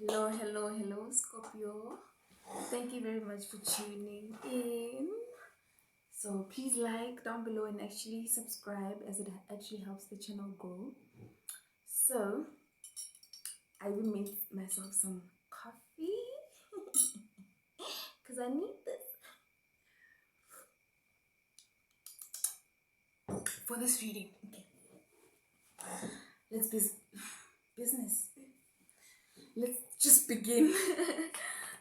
Hello, hello, hello, Scorpio. Thank you very much for tuning in. So please like down below and actually subscribe as it actually helps the channel grow. So I will make myself some coffee because I need this for this reading. Okay, let's business. Let's just begin.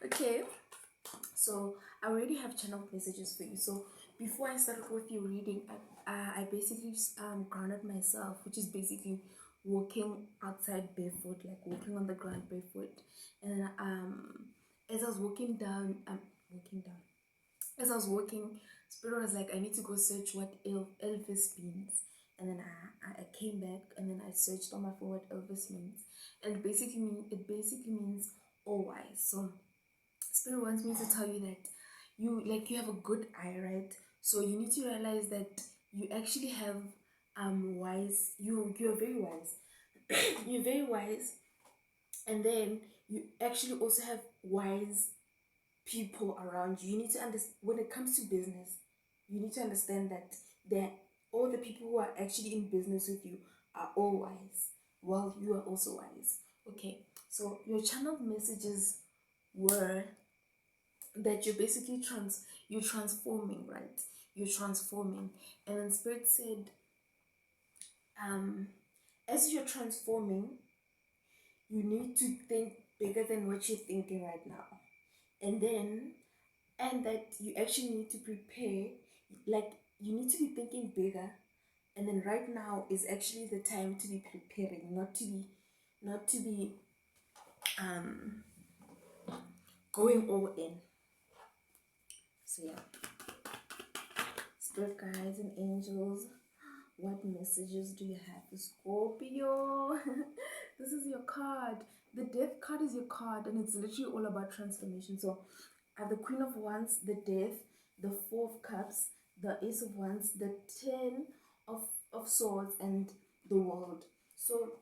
Okay. So I already have channeled messages for you. So before I started with your reading, I basically grounded myself, which is basically walking outside barefoot, like walking on the ground barefoot. And as I was walking down. As I was walking, Spirit was like, I need to go search what Elvis means. And then I came back and then I searched on my phone what Elvis means. And it basically means all wise. So Spirit wants me to tell you that you have a good eye, right? So you need to realize that you actually have wise. You're very wise. You're very wise, and then you actually also have wise people around you. You need to understand when it comes to business. You need to understand that all the people who are actually in business with you are all wise, while you are also wise. Okay, so your channeled messages were that you're transforming, right? You're transforming. And then Spirit said, um as you're transforming, you need to think bigger than what you're thinking right now. And then and that you actually need to prepare, like you need to be thinking bigger. And then right now is actually the time to be preparing, not to be um going all in. So yeah, Spirit guides and angels, what messages do you have for Scorpio? This is your card. The Death card is your card, and it's literally all about transformation. So, I have the Queen of Wands, the Death, the Four of Cups, the Ace of Wands, the Ten of Swords, and the World. So,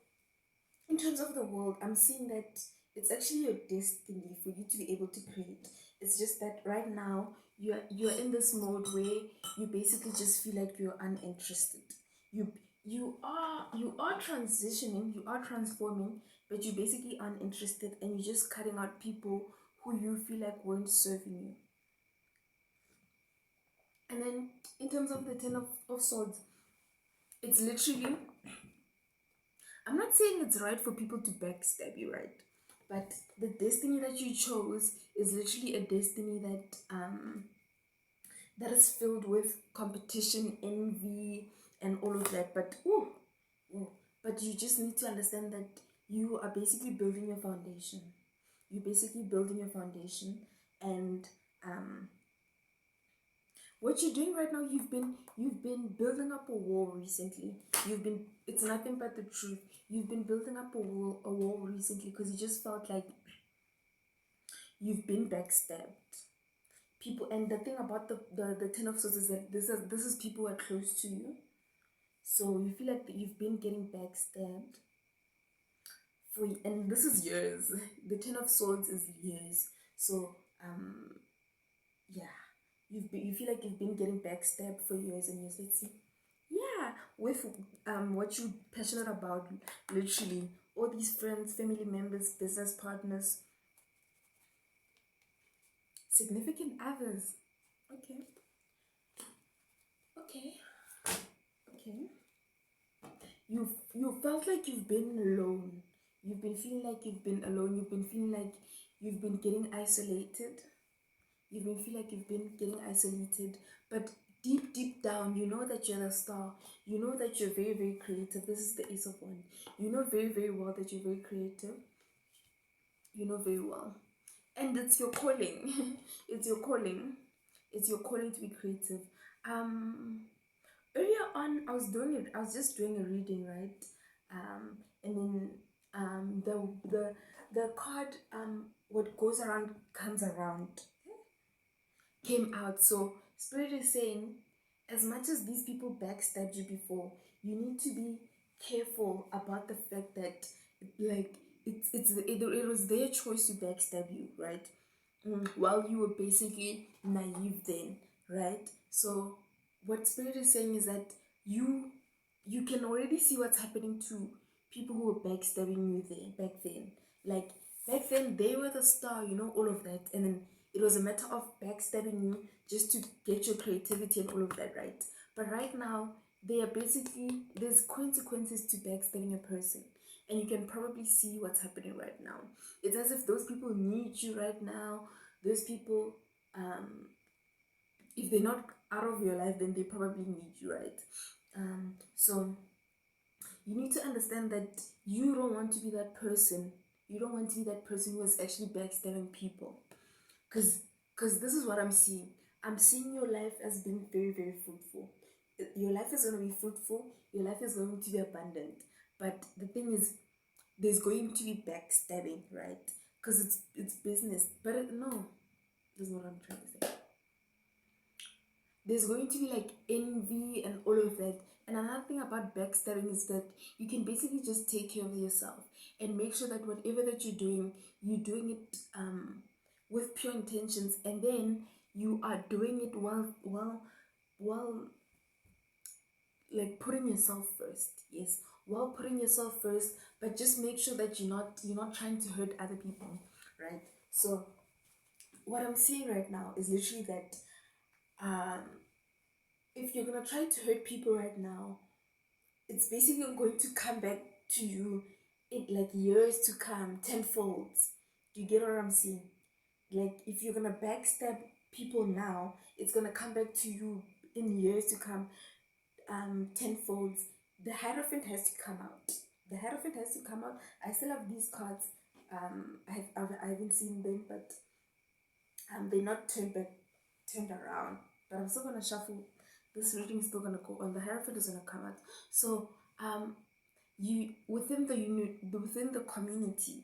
in terms of the world, I'm seeing that it's actually your destiny for you to be able to create. It's just that right now you're in this mode where you basically just feel like you're uninterested. You are transitioning, you are transforming, but you're basically uninterested and you're just cutting out people who you feel like weren't serving you. And then in terms of the Ten of Swords, it's literally, I'm not saying it's right for people to backstab you, right? But the destiny that you chose is literally a destiny that is filled with competition, envy, and all of that. But but you just need to understand that you are basically building your foundation. You're basically building your foundation, and um, what you're doing right now, you've been building up a wall recently. It's nothing but the truth. You've been building up a wall recently because you just felt like you've been backstabbed. People, and the thing about the Ten of Swords is that this is people who are close to you. So you feel like that you've been getting backstabbed and this is years. The Ten of Swords is years. So yeah, you feel like you've been getting backstabbed for years and years. Let's see. Yeah, with what you're passionate about, literally all these friends, family members, business partners, significant others. Okay, okay, okay. You felt like you've been alone. You've been feeling like you've been alone. You've been feeling like you've been getting isolated. You've been feeling like you've been getting isolated, but deep down, you know that you're the star. You know that you're very, very creative. This is the Ace of Wands. You know very, very well that you're very creative. You know very well, and it's your calling. It's your calling. It's your calling to be creative. Um, Earlier on, I was just doing a reading, right? And then the card what goes around comes around came out. So Spirit is saying, as much as these people backstabbed you before, you need to be careful about the fact that, like, it was their choice to backstab you, right? While you were basically naive then, right? So what spirit is saying is that you can already see what's happening to people who were backstabbing you there back then. Like back then they were the star, all of that, and then it was a matter of backstabbing you just to get your creativity and all of that, right? But right now there's consequences to backstabbing a person, and you can probably see what's happening right now. It's as if those people need you right now. Those people, if they're not out of your life, then they probably need you, right? So you need to understand that you don't want to be that person. You don't want to be that person who is actually backstabbing people. Because this is what I'm seeing. I'm seeing your life as being very, very fruitful. Your life is going to be fruitful. Your life is going to be abundant. But the thing is, there's going to be backstabbing, right? Because it's business. But no, that's not what I'm trying to say. There's going to be like envy and all of that. And another thing about backstabbing is that you can basically just take care of yourself and make sure that whatever that you're doing it with pure intentions, and then you are doing it while like putting yourself first. Yes, while putting yourself first, but just make sure that you're not trying to hurt other people, right? So what I'm seeing right now is literally that um if you're gonna try to hurt people right now, it's basically going to come back to you in like years to come, tenfold. Do you get what I'm saying? Like if you're gonna backstab people now, it's gonna come back to you in years to come, tenfold. The Hierophant has to come out. The Hierophant has to come out. I still have these cards. I haven't seen them, but they're not turned around. But I'm still gonna shuffle. This reading is still gonna go on. The Hierophant is gonna come out. So you within the community,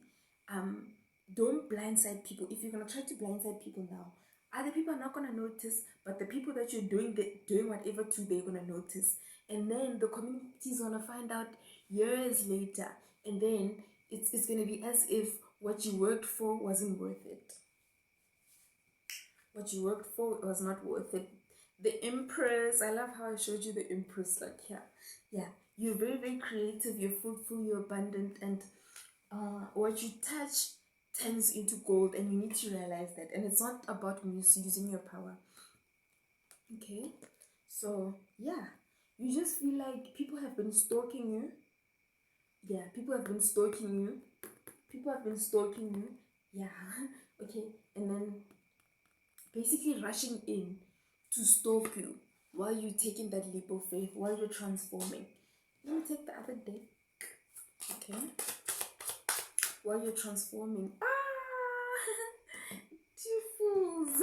don't blindside people. If you're gonna try to blindside people now, other people are not gonna notice, but the people that you're doing whatever to, they're gonna notice, and then the community is gonna find out years later, and then it's gonna be as if what you worked for wasn't worth it. What you worked for was not worth it. The Empress, I love how I showed you the Empress. Like, yeah, you're very, very creative, you're fruitful, you're abundant, and what you touch turns into gold, and you need to realize that. And it's not about misusing your power. Okay, so yeah, you just feel like people have been stalking you. Yeah, people have been stalking you. People have been stalking you. Yeah, okay, and then basically rushing in to stalk you while you're taking that leap of faith, while you're transforming. Let me take the other deck. Okay. While you're transforming. Two fools.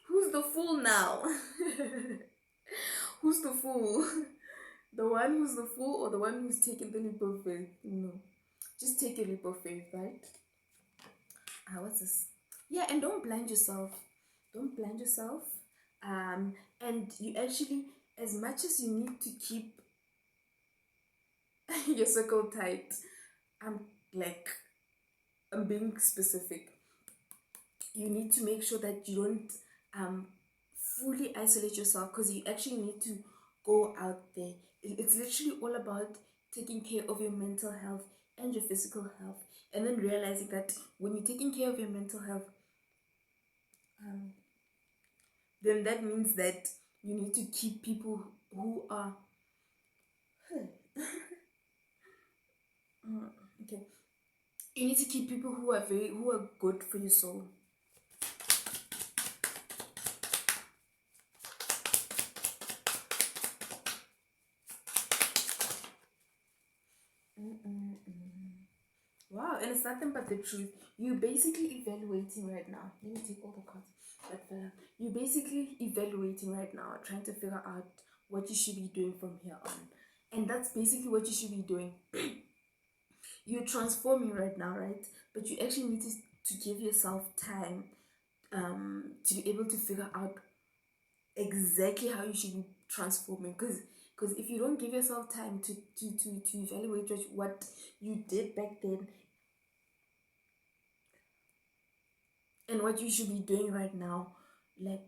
Who's the fool now? Who's the fool? The one who's the fool or the one who's taking the leap of faith? No. Just take a leap of faith, right? What's this? Yeah, and don't blind yourself. Don't blind yourself. And you actually, as much as you need to keep your circle tight, I'm being specific. You need to make sure that you don't fully isolate yourself, because you actually need to go out there. It's literally all about taking care of your mental health and your physical health, and then realizing that when you're taking care of your mental health, then that means that you need to keep people who are okay. You need to keep people who are good for your soul. Wow, and it's nothing but the truth. You're basically evaluating right now. Let me take all the cards. You're basically evaluating right now, trying to figure out what you should be doing from here on. And that's basically what you should be doing. You're transforming right now, right? But you actually need to give yourself time to be able to figure out exactly how you should be transforming. Because if you don't give yourself time to evaluate what you did back then, And what you should be doing right now, like,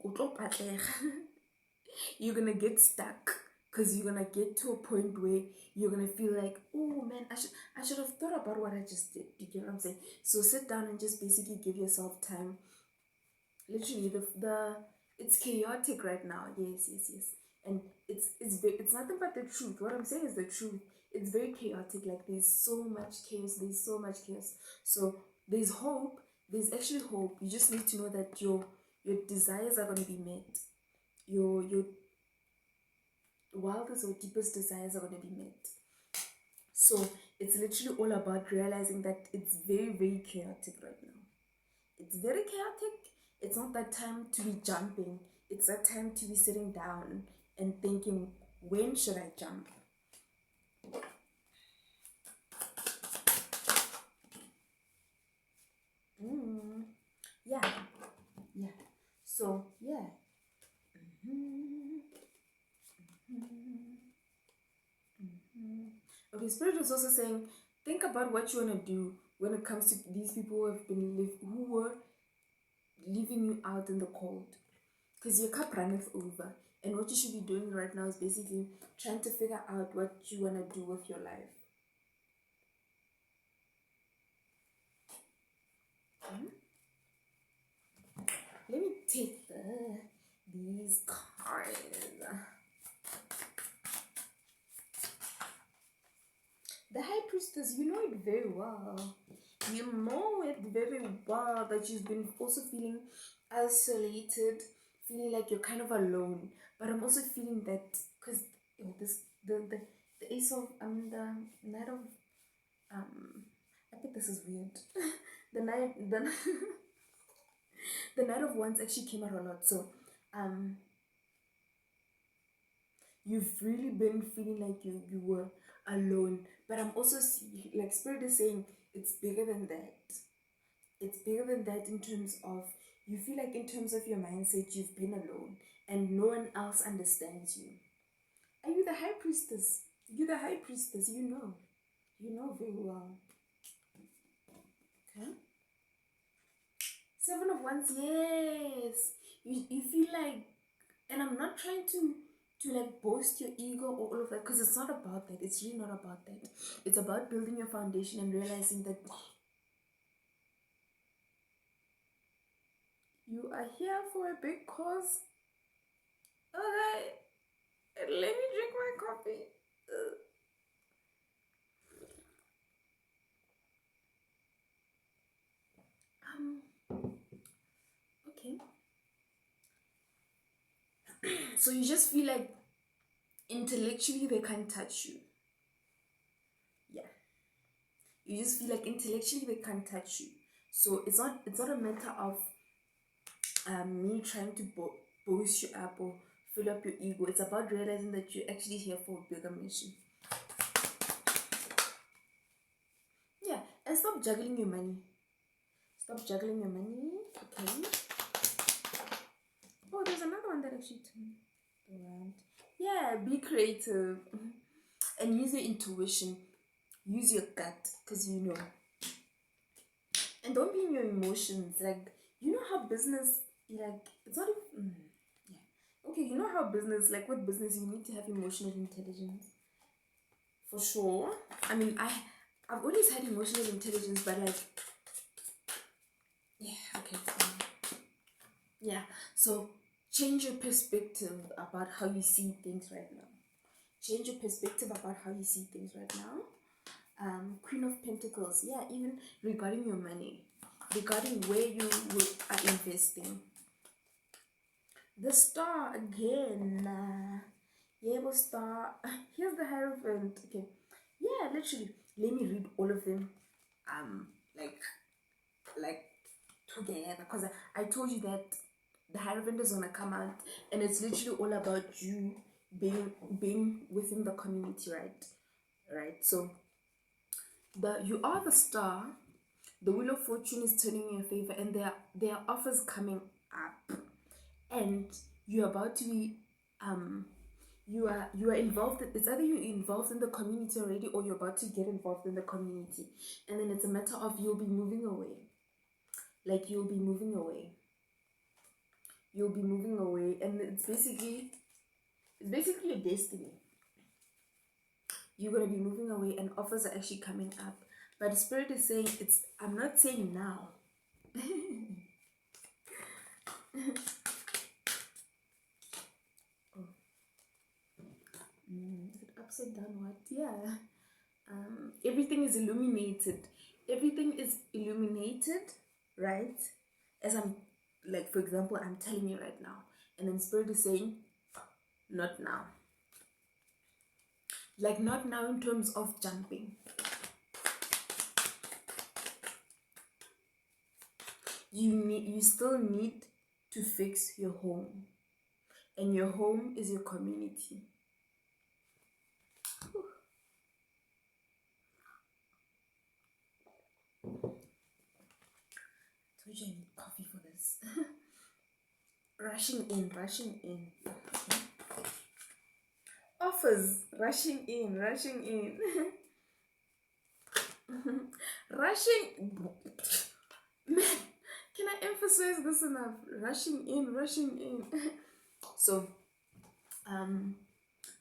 you're gonna get stuck because you're gonna get to a point where you're gonna feel like, oh man, I should have thought about what I just did. You get what I'm saying? So sit down and just basically give yourself time. Literally, the it's chaotic right now. Yes, and it's nothing but the truth. What I'm saying is the truth. It's very chaotic. Like, there's so much chaos. There's so much chaos. So there's hope. There's actually hope. You just need to know that your desires are gonna be met. Your wildest or deepest desires are gonna be met. So it's literally all about realizing that it's very, very chaotic right now. It's very chaotic. It's not that time to be jumping. It's that time to be sitting down and thinking, when should I jump? Yeah. So, yeah. Okay, Spirit is also saying, think about what you want to do when it comes to these people who were leaving you out in the cold. Because your cup runneth over. And what you should be doing right now is basically trying to figure out what you want to do with your life. Let me take these cards. The High Priestess, you know it very well. You know it very well that you've been also feeling isolated, feeling like you're kind of alone. But I'm also feeling that because the Ace of the Knight of I think this is weird. the Knight the Knight of Wands actually came out a lot. So you've really been feeling like you were alone. But I'm also like, Spirit is saying it's bigger than that. It's bigger than that in terms of, you feel like in terms of your mindset you've been alone and no one else understands you. Are you the High Priestess? You're the High Priestess. You know very well. Okay. Seven of Wands. Yes, you feel like, and I'm not trying to like boast your ego or all of that, because it's not about that. It's really not about that. It's about building your foundation and realizing that you are here for a big cause. Okay, let me drink my coffee. Okay. So you just feel like intellectually they can't touch you. Yeah. You just feel like intellectually they can't touch you. So it's not a matter of me trying to boost you up or fill up your ego. It's about realizing that you're actually here for a bigger mission. Yeah, and stop juggling your money. Stop juggling your money. Okay. Oh, there's another one that actually turned around. Yeah, be creative and use your intuition. Use your gut, because you know. And don't be in your emotions. Like, you know how business, like, it's not even, yeah. Okay, you know how business, like with business, you need to have emotional intelligence. For sure. I mean, I've always had emotional intelligence, but like, yeah, okay, fine. Yeah, so change your perspective about how you see things right now. Change your perspective about how you see things right now. Queen of Pentacles, yeah, even regarding your money, regarding where you are investing. The Star again. Yeah, the Star. Here's the Hierophant. Okay, yeah, literally. Let me read all of them. Like together, because I told you that the Hierophant is gonna come out, and it's literally all about you being within the community, right? So you are the Star. The Wheel of Fortune is turning in your favor, and there are offers coming up, and you're about to be you are involved. It's either you're involved in the community already, or you're about to get involved in the community, and then it's a matter of you'll be moving away. like you'll be moving away. You'll be moving away, and it's basically your destiny. You're gonna be moving away, and offers are actually coming up. But the spirit is saying it's. I'm not saying now. Oh. Is it upside down? What? Yeah. Everything is illuminated. Everything is illuminated, right? As I'm, like, for example, I'm telling you right now, and then spirit is saying, not now. Like, not now in terms of jumping. You still need to fix your home, and your home is your community. I told you I need coffee for this. rushing in. Offers, rushing in. Rushing. Man, can I emphasize this enough? Rushing in. So,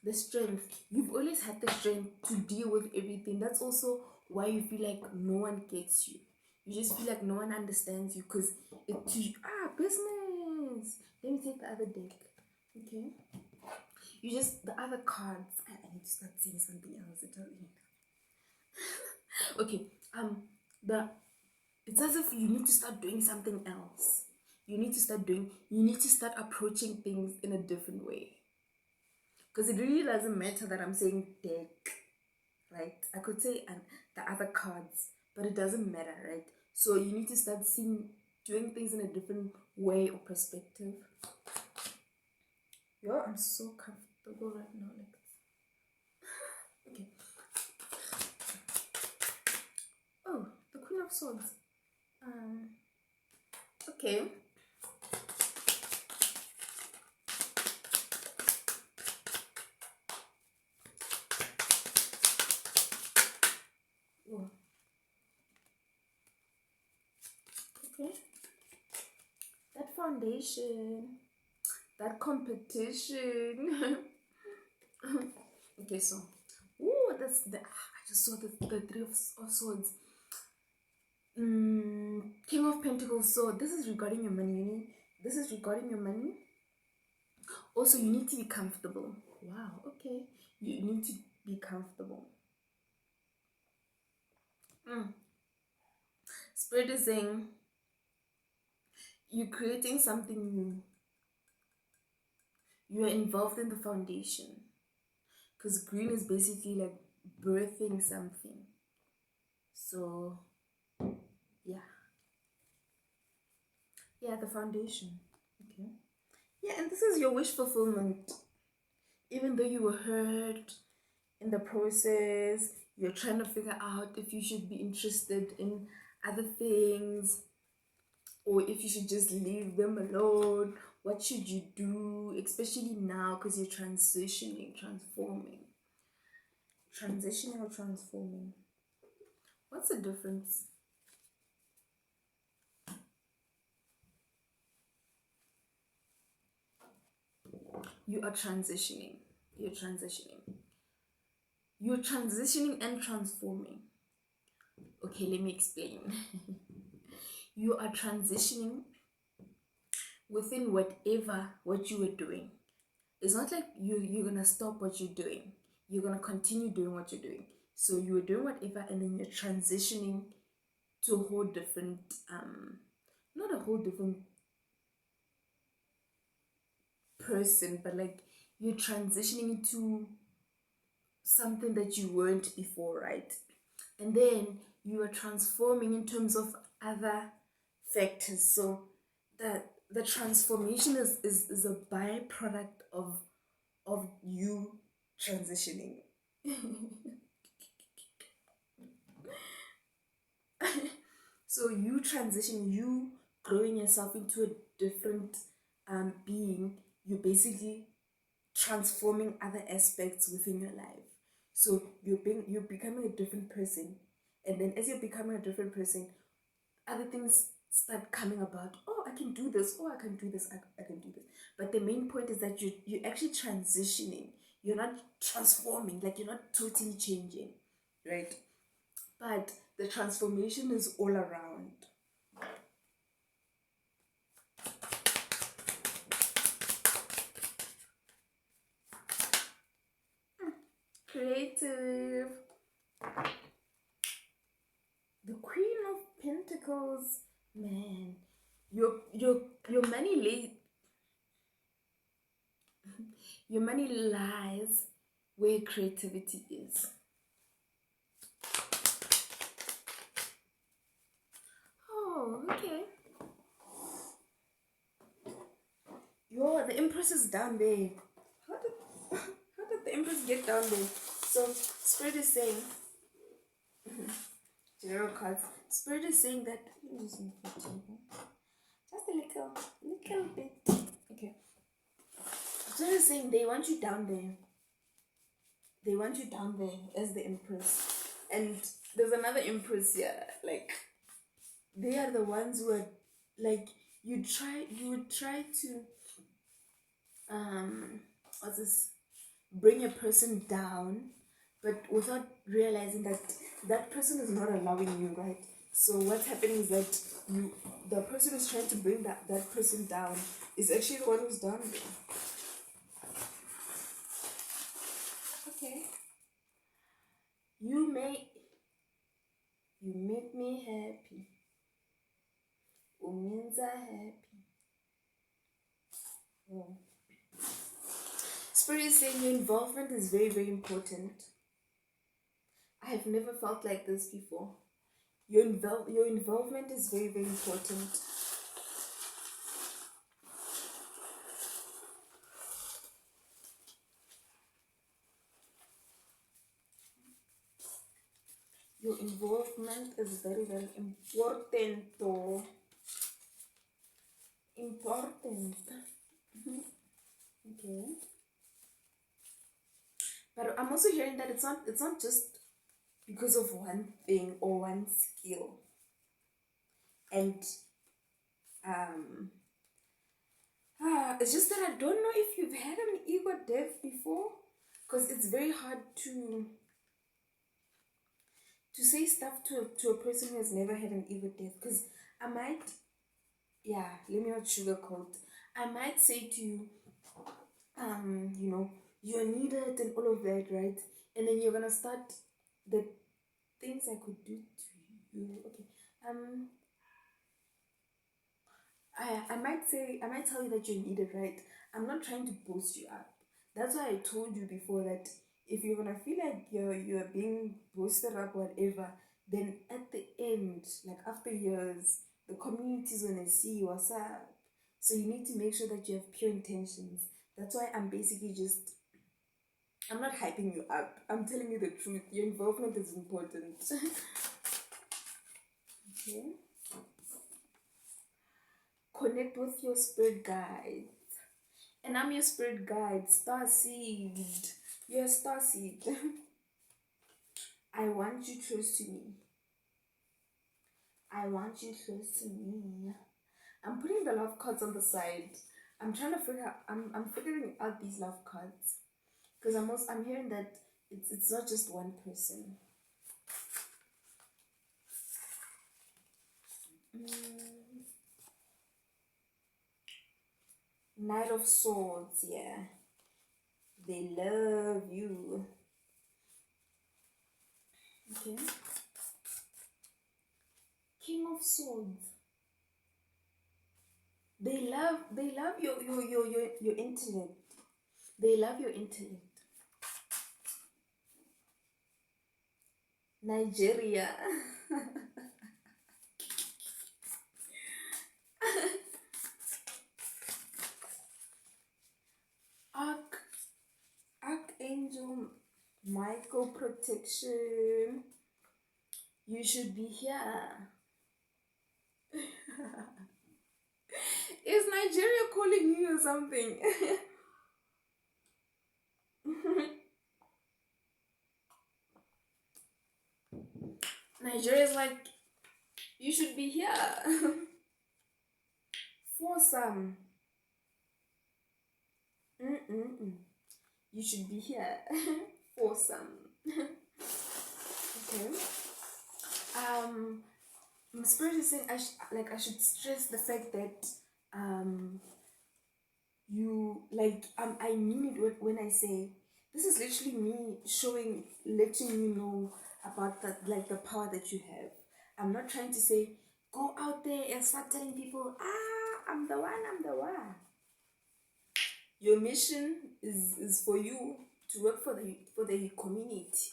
the strength. You've always had the strength to deal with everything. That's also why you feel like no one gets you. You just feel like no one understands you because business. Let me take the other deck. Okay. The other cards. I need to start saying something else. Okay. It's as if you need to start doing something else. You need to start approaching things in a different way. Because it really doesn't matter that I'm saying deck, right? I could say the other cards, but it doesn't matter, right? So you need to start doing things in a different way or perspective. Yo, I'm so comfortable right now, like okay. Oh, the Queen of Swords. Okay. Oh. Okay. That foundation, that competition. Okay, so, I just saw the Three of Swords. King of Pentacles. So this is regarding your money. Also, you need to be comfortable. Wow. Okay. You need to be comfortable. Spirit is saying you're creating something new. You are involved in the foundation. Because green is basically like birthing something. So, yeah. Yeah, the foundation. Okay. Yeah, and this is your wish fulfillment. Even though you were hurt in the process, you're trying to figure out if you should be interested in other things or if you should just leave them alone. What should you do, especially now because you're transitioning or transforming? What's the difference? You are transitioning. You're transitioning and transforming. Okay, let me explain. You are transitioning within what you were doing. It's not like you're gonna stop what you're doing. You're gonna continue doing what you're doing. So you were doing whatever, and then you're transitioning to a whole different, not a whole different person, but like you're transitioning into something that you weren't before, right? And then you are transforming in terms of other factors. So that the transformation is a byproduct of you transitioning. So you transition, you growing yourself into a different being, you basically transforming other aspects within your life. So you're becoming a different person, and then as you're becoming a different person, other things start coming about. Oh, I can do this. Oh, I can do this. I can do this. But the main point is that you're actually transitioning. You're not transforming. Like, you're not totally changing, right? But the transformation is all around. Creative. The Queen of Pentacles, man. Your your money lies where creativity is. Oh, okay. Yo, the Empress is down there. How did how did the Empress get down there? So Spirit is saying general cards. Spirit is saying that just a little bit. Okay. Spirit is saying they want you down there. They want you down there as the Empress. And there's another Empress here. Like, they are the ones who are like, you would try to what's this, bring a person down, but without realizing that that person is not allowing you, right? So what's happening is that the person who's trying to bring that person down is actually the one who's down there. Okay. You make me happy. Umenza happy. Oh. Spirit is saying your involvement is very, very important. I have never felt like this before. Your involvement is very, very important. Your involvement is very, very important. Important. Okay. But I'm also hearing that it's not just because of one thing or one skill. And it's just that I don't know if you've had an ego death before, because it's very hard to say stuff to a person who has never had an ego death. Because I might, yeah, let me not sugarcoat. I might say to you, you know, you're needed and all of that, right? And then you're gonna start the things I could do to you. Okay. I might tell you that you're needed, right? I'm not trying to boost you up. That's why I told you before that if you're gonna feel like you're being boosted up, whatever, then at the end, like after years, the community is gonna see what's up. So you need to make sure that you have pure intentions. That's why I'm basically I'm not hyping you up. I'm telling you the truth. Your involvement is important. Okay. Connect with your spirit guides. And I'm your spirit guide, Starseed. You're a Starseed. I want you close to me. I want you close to me. I'm putting the love cards on the side. I'm trying to figure out, I'm figuring out these love cards. Because I'm hearing that it's not just one person. Knight of Swords, yeah. They love you. Okay. King of Swords. They love your intellect. They love your intellect. Nigeria. Archangel Michael protection. You should be here. Is Nigeria calling you or something? Nigeria's like, you should be here. some. Mm-mm-mm. You should be here for some. Okay. My spirit is saying I should stress the fact that um I mean it when I say this is literally me letting you know about the power that you have. I'm not trying to say go out there and start telling people, I'm the one. Your mission is for you to work for the community.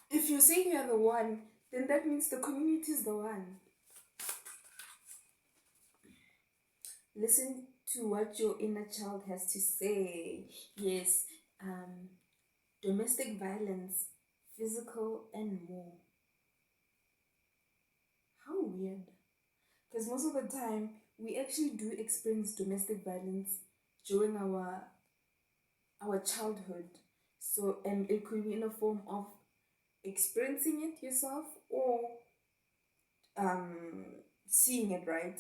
If you're saying you're the one, then that means the community is the one. Listen to what your inner child has to say. Yes, domestic violence, physical and more. How weird. Because most of the time, we actually do experience domestic violence during our childhood. So, and it could be in a form of experiencing it yourself or um, seeing it, right?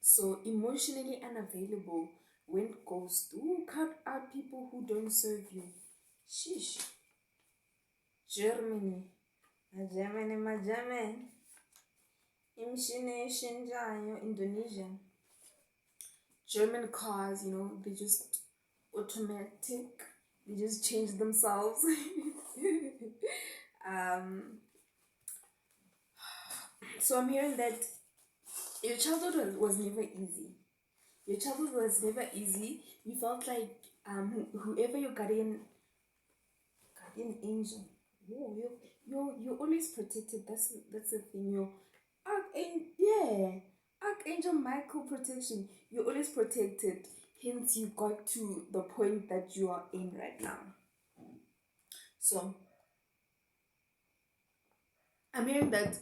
So, emotionally unavailable when it goes to cut out people who don't serve you. Sheesh. Germany. My German. Imishini eshinjayo Indonesia. German cars, they just automatic. They just change themselves. um, so I'm hearing that your childhood was never easy. Your childhood was never easy. You felt like whoever your guardian angel, you're always protected. That's the thing. Your archangel, yeah, archangel Michael protection. You're always protected. Hence, you got to the point that you are in right now. So I'm hearing that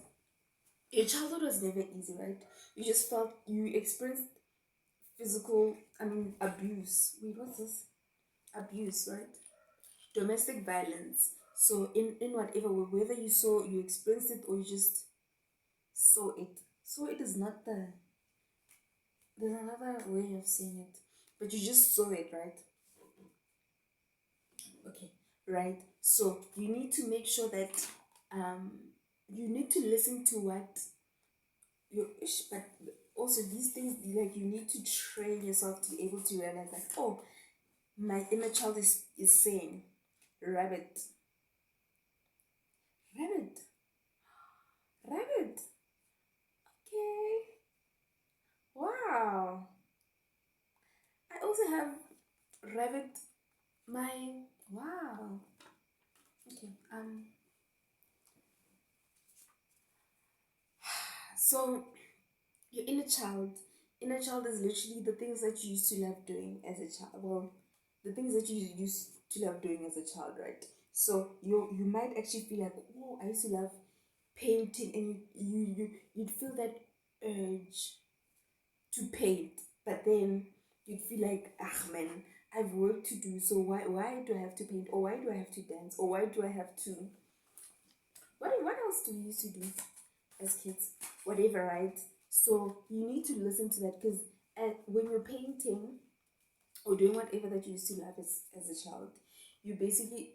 your childhood was never easy, right? You just felt you experienced physical, abuse. Wait, what's this? Abuse, right? Domestic violence. So in whatever way, whether you experienced it or you just saw it. So it is not there's another way of saying it. But you just saw it, right? Okay. Right. So you need to make sure that um you need to listen to what but also these things, like, you need to train yourself to be able to realize that, oh, my inner child is saying rabbit, rabbit, rabbit. Okay. Wow. I also have rabbit. My wow. Okay. So your inner child is literally the things that you used to love doing as a child. Well, the things that you used to love doing as a child, right? So you might actually feel like, oh, I used to love painting, and you'd feel that urge to paint, but then you'd feel like, ah man, I've work to do, so why do I have to paint, or why do I have to dance, or why do I have to what else do we used to do as kids? Whatever, right? So you need to listen to that, because when you're painting or doing whatever that you used to love as a child, you basically,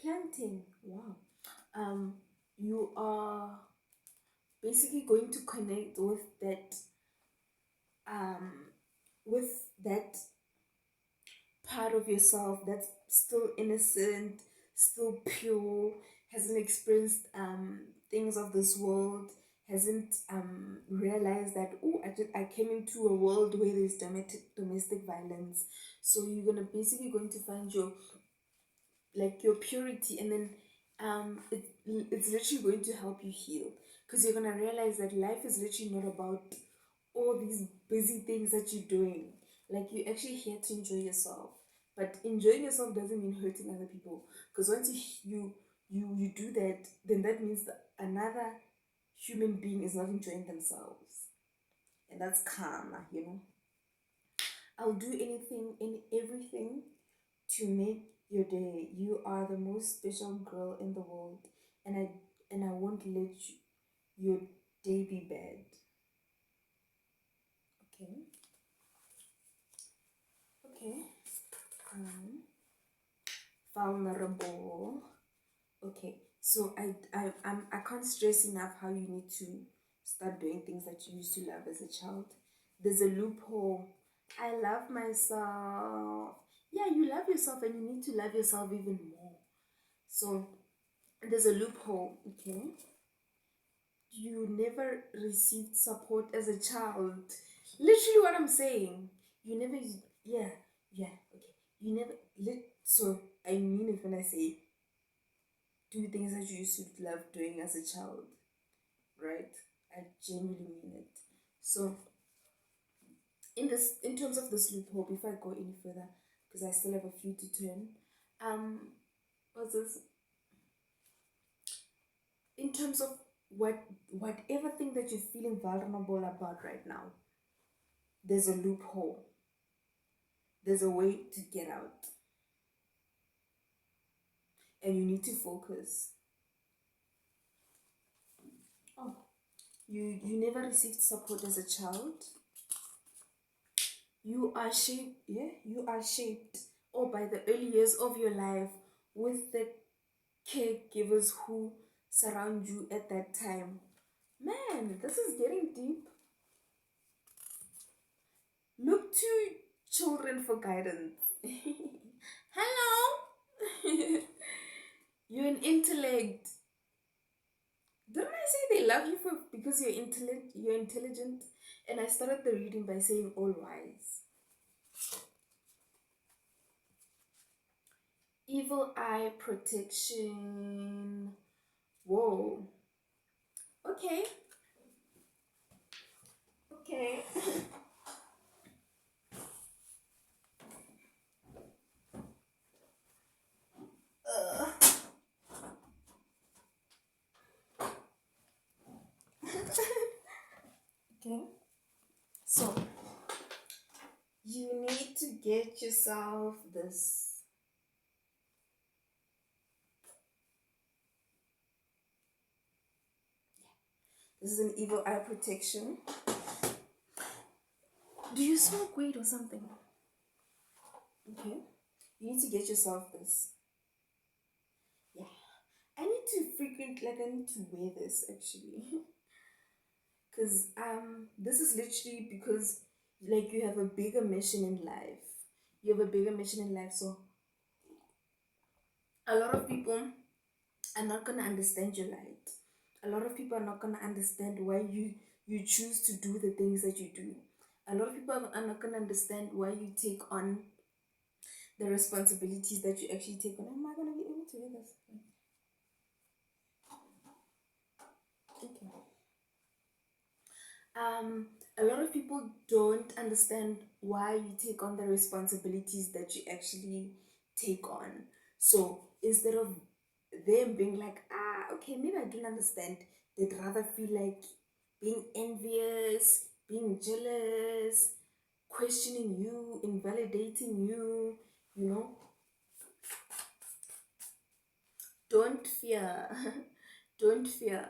planting, wow, you are basically going to connect um with that part of yourself that's still innocent, still pure, hasn't experienced things of this world, hasn't realized that, oh, I came into a world where there's domestic violence. So you're gonna basically going to find your purity, and then it's literally going to help you heal, because you're gonna realize that life is literally not about all these busy things that you're doing. Like, you're actually here to enjoy yourself, but enjoying yourself doesn't mean hurting other people, because once you do that, then that means that another human being is not enjoying themselves, and that's karma. I'll do anything and everything to make your day. You are the most special girl in the world, and I won't let your day be bad. Okay. vulnerable. Okay, so I can't stress enough how you need to start doing things that you used to love as a child. There's a loophole. I love myself. Yeah, you love yourself and you need to love yourself even more. So there's a loophole, okay? You never received support as a child. Literally what I'm saying. You never, yeah, yeah, okay. You never, so I mean it when I say do things that you used to love doing as a child, right? I genuinely mean it. So, in terms of this loophole, before I go any further, because I still have a few to turn, um, what's this? In terms of whatever thing that you're feeling vulnerable about right now, there's a loophole. There's a way to get out, and you need to focus. Oh, you never received support as a child. You are shaped, yeah, you are shaped, or by the early years of your life with the caregivers who surround you at that time. Man, this is getting deep. Look to children for guidance. Hello. You're an intellect. Didn't I say they love you for because you're intelligent? And I started the reading by saying all wise. Evil eye protection. Whoa. Okay. Okay. Okay. So you need to get yourself this. This is an evil eye protection. Do you smoke weed or something? Okay. You need to get yourself this. Yeah. I need to I need to wear this actually. Cause this is literally because like you have a bigger mission in life. You have a bigger mission in life, so a lot of people are not gonna understand your light. A lot of people are not gonna understand why you choose to do the things that you do. A lot of people are not gonna understand why you take on the responsibilities that you actually take on. Am I gonna be able to hear this? Okay. A lot of people don't understand why you take on the responsibilities that you actually take on. So instead of them being like, okay, maybe I don't understand, they'd rather feel like being envious, being jealous, questioning you, invalidating you, you know. Don't fear. Don't fear.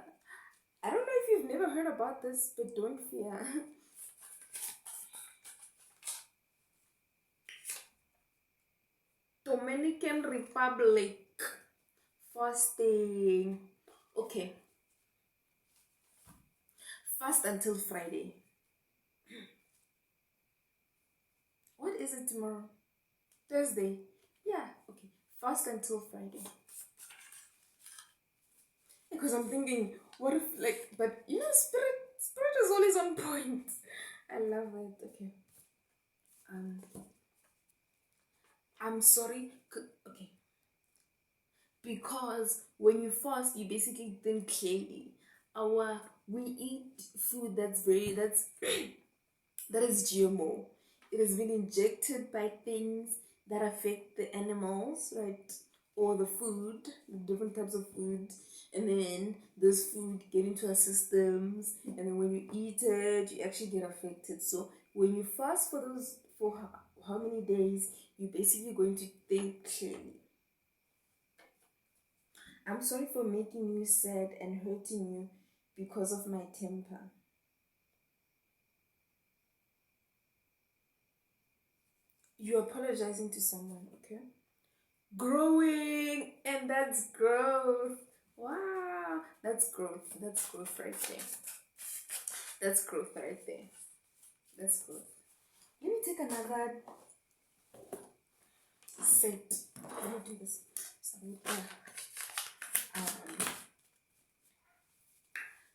I don't know if you've never heard about this, but don't fear. Dominican Republic fasting. Okay, fast until Friday. What is it tomorrow? Thursday. Yeah, okay. Fast until Friday. Because I'm thinking, what if but spirit is always on point. I love it. Okay. Um I'm sorry. Okay. Because when you fast, you basically think clearly. We eat food that is GMO. It has been injected by things that affect the animals, right? Or the food, different types of food, and then this food get into our systems, and then when you eat it, you actually get affected. So when you fast for how many days, you're basically going to think clearly. I'm sorry for making you sad and hurting you because of my temper. You're apologizing to someone, okay? growing, and that's growth. Wow, that's growth. That's growth right there. That's growth right there. That's growth. Let me take another set. Let me do this.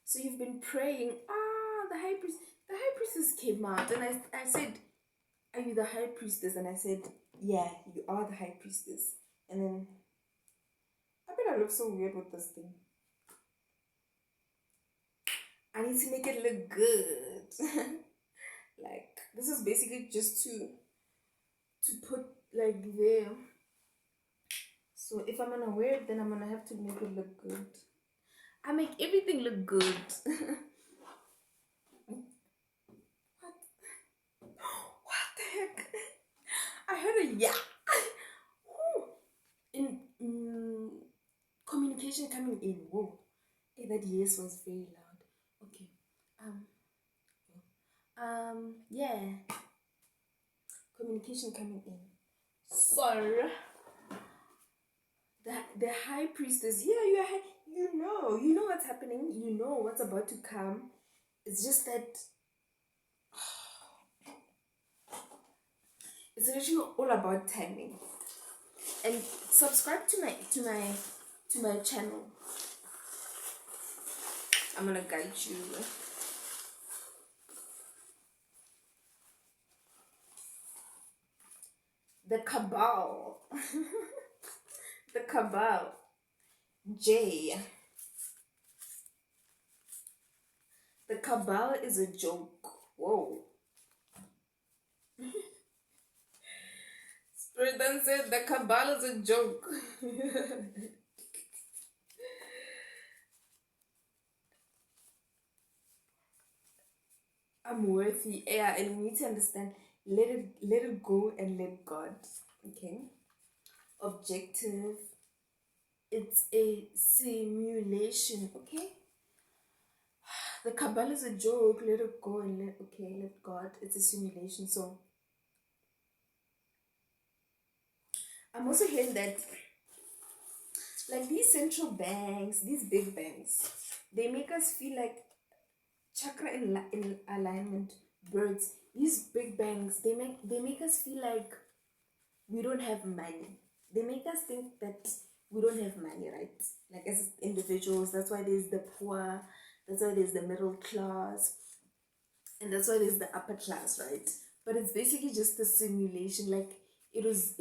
So you've been praying. The high priest. The high priestess came out, and I said, "Are you the high priestess?" And I said, "Yeah, you are the high priestess." And then I bet I look so weird with this thing. I need to make it look good. Like, this is basically just to put like there. So if I'm gonna wear it, then I'm gonna have to make it look good. I make everything look good. What the heck? I heard a yeah. In communication coming in. Whoa. Hey, that yes was very loud. Okay. Yeah. Communication coming in. So the high priestess, yeah, you know what's happening, you know what's about to come. It's just that it's actually all about timing. And subscribe to my channel. I'm gonna guide you. The cabal. The cabal. J. The cabal is a joke. Whoa. Spirit then said the cabal is a joke. I'm worthy. Yeah, and we need to understand. Let it go and let God. Okay. Objective. It's a simulation. Okay. The cabal is a joke. Let it go and let God. It's a simulation. So I'm also hearing that like these central banks, these big banks, they make us feel like chakra in alignment, birds. These big banks, they make us feel like we don't have money. They make us think that we don't have money, right? Like as individuals, that's why there's the poor, that's why there's the middle class, and that's why there's the upper class, right? But it's basically just a simulation. Like it was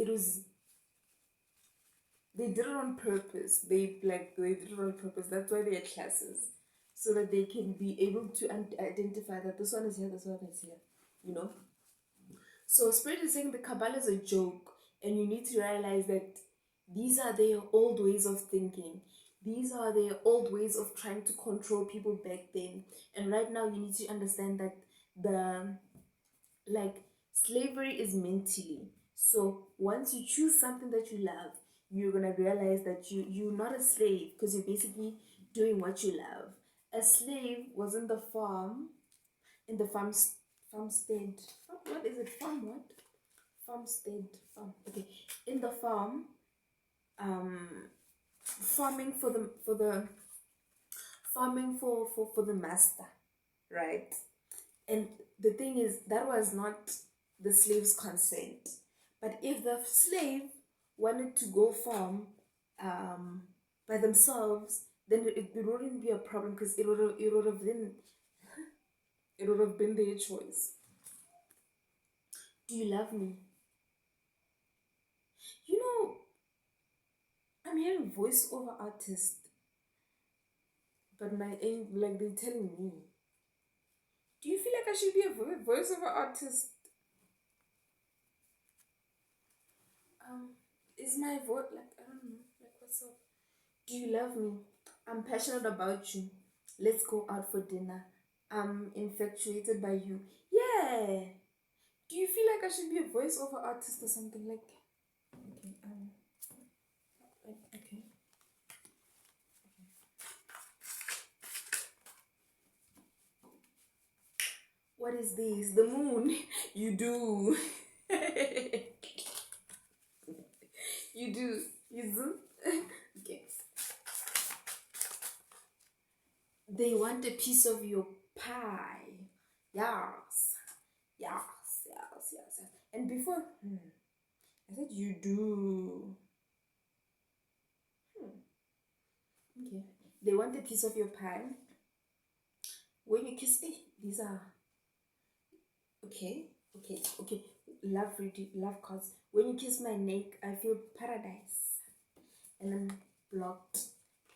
they did it on purpose. They did it on purpose. That's why they are classes, so that they can be able to identify that this one is here, this one is here, you know. So Spirit is saying the Kabbalah is a joke, and you need to realize that these are their old ways of thinking. These are their old ways of trying to control people back then. And right now you need to understand that the slavery is mentally. So once you choose something that you love, you're gonna realize that you're not a slave because you're basically doing what you love. A slave was in the farm, in the farmstead. What is it? Farm what? Farmstead. Farm. Okay. In the farm, farming for the master, right? And the thing is, that was not the slave's consent. But if the slave wanted to go farm by themselves, then it wouldn't be a problem because it would have been their choice. Do you love me? You know, I'm hearing voiceover artist, but my aim, like they're telling me. Do you feel like I should be a voiceover artist? Is my voice like, I don't know, like what's up? Do you love me? I'm passionate about you. Let's go out for dinner. I'm infatuated by you. Yeah. Do you feel like I should be a voiceover artist or something like? Okay. What is this? The moon. You do. You do. You do? Okay. They want a piece of your pie. Yes. Yes, yes, yes, yes. And before, I said you do. Okay. They want a piece of your pie. When you kiss me, these are okay, okay. Love cards. When you kiss my neck, I feel paradise. And then blocked,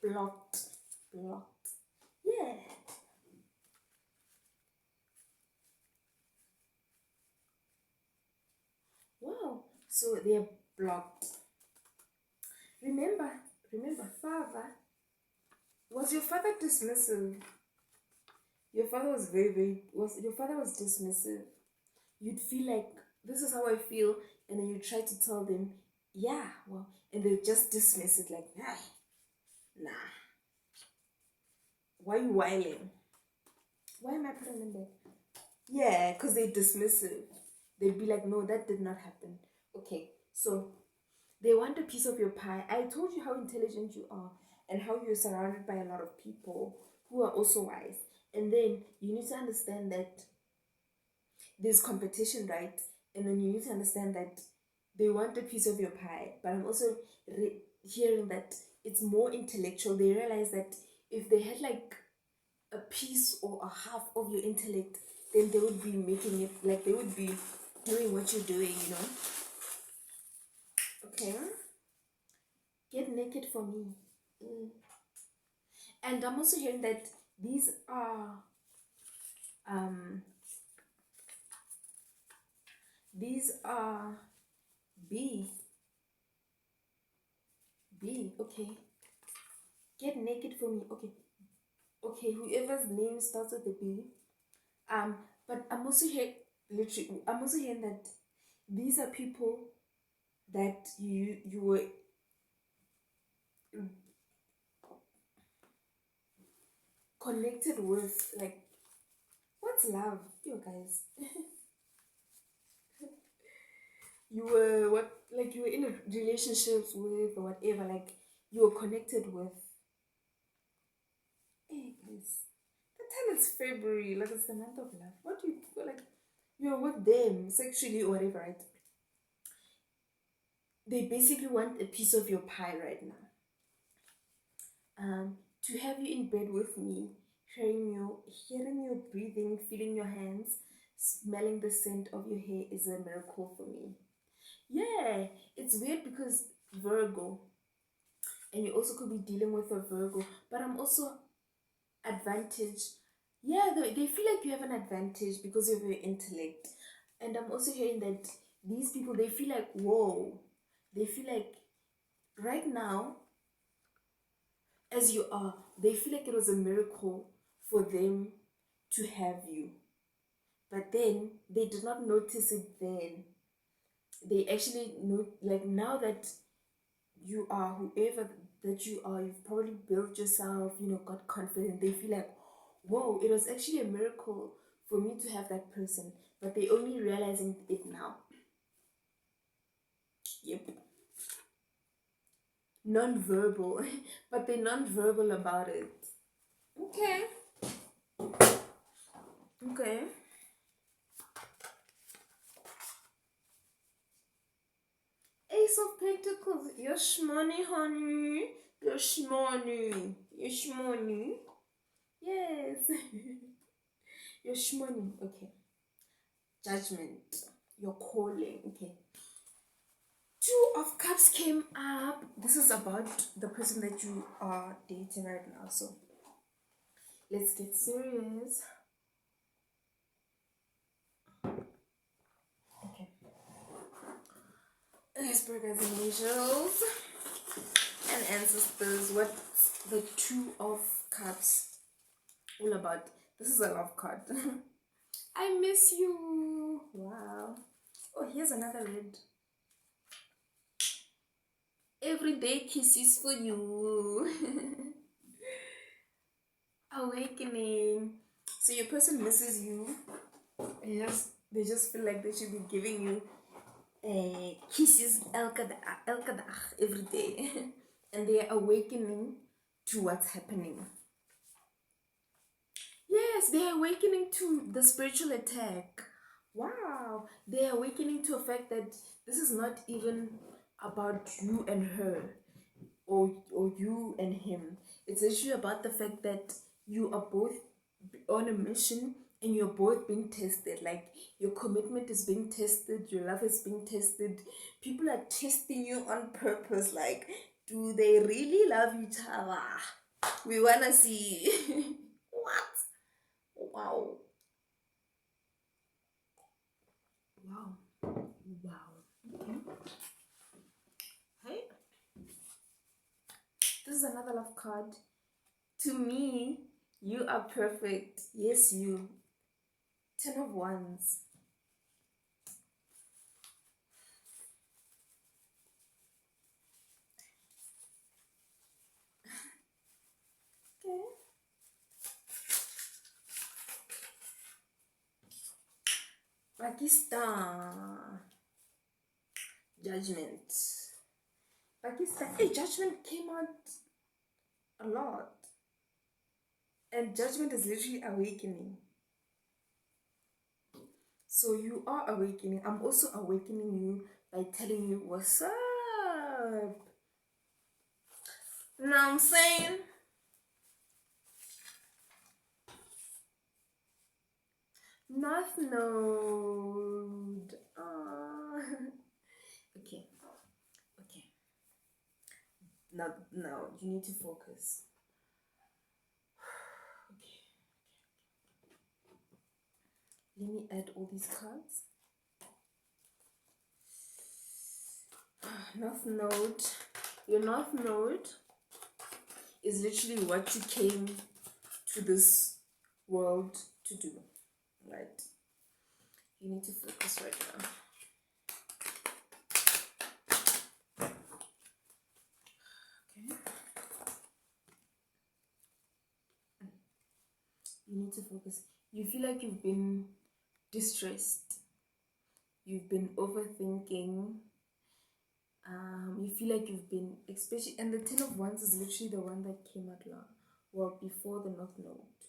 blocked, blocked. Yeah. Wow. So they're blocked. Remember, father. Was your father dismissive? Your father was your father was dismissive. You'd feel like this is how I feel, and then you try to tell them, yeah, well, and they just dismiss it like, nah. Why are you whining? Why am I putting them there? Yeah, because they dismissive. They'd be like, no, that did not happen. Okay, so they want a piece of your pie. I told you how intelligent you are and how you're surrounded by a lot of people who are also wise. And then you need to understand that there's competition, right? And then you need to understand that they want a piece of your pie. But I'm also hearing that it's more intellectual. They realize that if they had like a piece or a half of your intellect, then they would be making it, like they would be doing what you're doing, you know? Okay. Get naked for me. And I'm also hearing that these are um these are B. Okay. Get naked for me. Okay. Okay, whoever's name starts with a B. But I'm also hearing that these are people that you were connected with. Like, what's love? You guys. You were you were in a relationships with or whatever, like you were connected with. Hey guys, the time is February, like it's the month of love. What do you feel like you're with them sexually or whatever, right? They basically want a piece of your pie right now. To have you in bed with me, hearing your breathing, feeling your hands, smelling the scent of your hair is a miracle for me. Yeah, it's weird because Virgo, and you also could be dealing with a Virgo, but I'm also advantage. Yeah, they feel like you have an advantage because of your intellect. And I'm also hearing that these people, they feel like, whoa, they feel like right now, as you are, they feel like it was a miracle for them to have you. But then they did not notice it then. They actually know, like now that you are whoever that you are, you've probably built yourself, got confident. They feel like, whoa, it was actually a miracle for me to have that person. But they only realizing it now. Yep. Non-verbal. But they're non-verbal about it. Okay. Okay. Ace of Pentacles. Yes, money, honey. Yes, money. Yes, money. Yes. Yes, money. Okay. Judgment. Your calling. Okay. Two of Cups came up. This is about the person that you are dating right now. So let's get serious. Okay. Asperger's and angels and ancestors. What's the Two of Cups all about? This is a love card. I miss you. Wow. Oh, here's another red. Everyday kisses for you. Awakening. So your person misses you. They just feel like they should be giving you kisses El Kadah every day. And they are awakening to what's happening. Yes, they are awakening to the spiritual attack. Wow, they are awakening to a fact that this is not even about you and her, or you and him. It's actually about the fact that you are both on a mission and you're both being tested. Like your commitment is being tested, your love is being tested. People are testing you on purpose. Like, do they really love each other? We wanna see. What? Wow. Wow. Wow. Okay. Hey, this is another love card. To me, you are perfect. Yes, you. 10 of Wands. Okay. Pakistan. Judgment. Pakistan. Hey, Judgment came out a lot. And Judgment is literally awakening. So you are awakening. I'm also awakening you by telling you what's up. You know what I'm saying? North Node. Okay. Okay. Now you need to focus. Okay. Let me add all these cards. North Node. Your North Node is literally what you came to this world to do. Right? You need to focus right now. Okay. You need to focus. You feel like you've been distressed. You've been overthinking. You feel like you've been, especially, and the 10 of Wands is literally the one that came out loud. Well, before the North Node,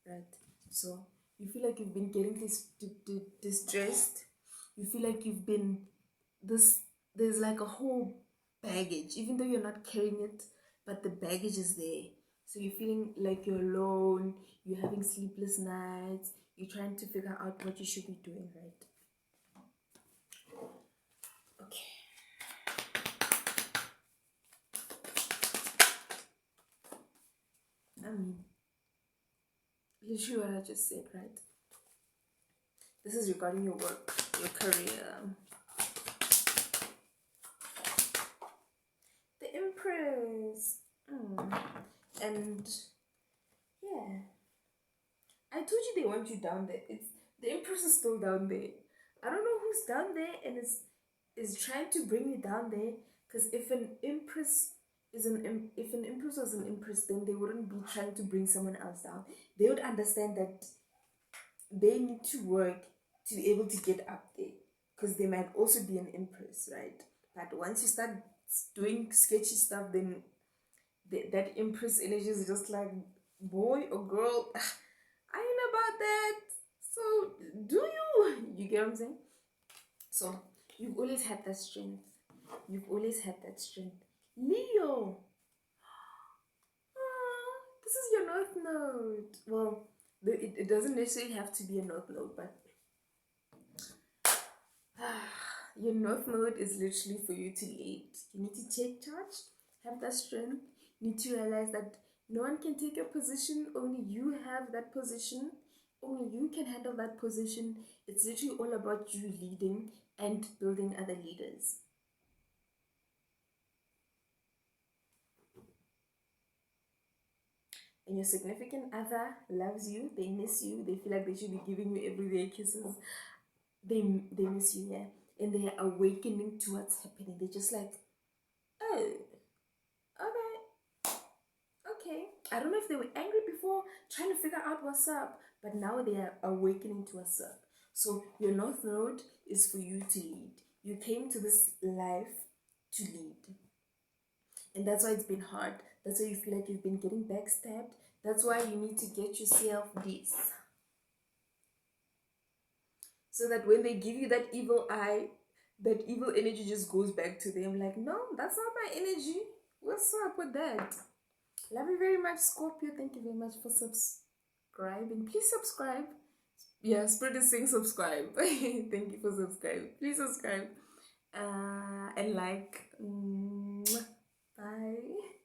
right? So you feel like you've been getting distressed. You feel like you've been this. There's like a whole baggage, even though you're not carrying it, but the baggage is there. So you're feeling like you're alone. You're having sleepless nights. You're trying to figure out what you should be doing, right? Okay. I mean, literally what I just said, right? This is regarding your work, your career. The Empress. And yeah, I told you they want you down there. It's the Empress is still down there. I don't know who's down there and is trying to bring you down there. Because if an Empress if an Empress was an Empress, then they wouldn't be trying to bring someone else down. They would understand that they need to work to be able to get up there, because they might also be an Empress, right? But once you start doing sketchy stuff, then that Empress energy is just like, boy or girl, I ain't about that. So do you get what I'm saying? So you've always had that strength. You've always had that strength. Leo. This is your North Node. Well, it doesn't necessarily have to be a North Node, but your North Node is literally for you to lead. You need to take charge, have that strength. You need to realize that no one can take your position, only you have that position, only you can handle that position. It's literally all about you leading and building other leaders. And your significant other loves you, they miss you, they feel like they should be giving you everyday kisses. They miss you, yeah. And they are awakening to what's happening. They're just like, oh, okay. I don't know if they were angry before, trying to figure out what's up, but now they are awakening to what's up. So your North Node is for you to lead. You came to this life to lead. And that's why it's been hard. That's why you feel like you've been getting backstabbed. That's why you need to get yourself this. So that when they give you that evil eye, that evil energy just goes back to them. Like, no, that's not my energy. What's up with that? Love you very much, Scorpio. Thank you very much for subscribing. Please subscribe. Yeah, Spirit is saying subscribe. Thank you for subscribing. Please subscribe. And like. Bye.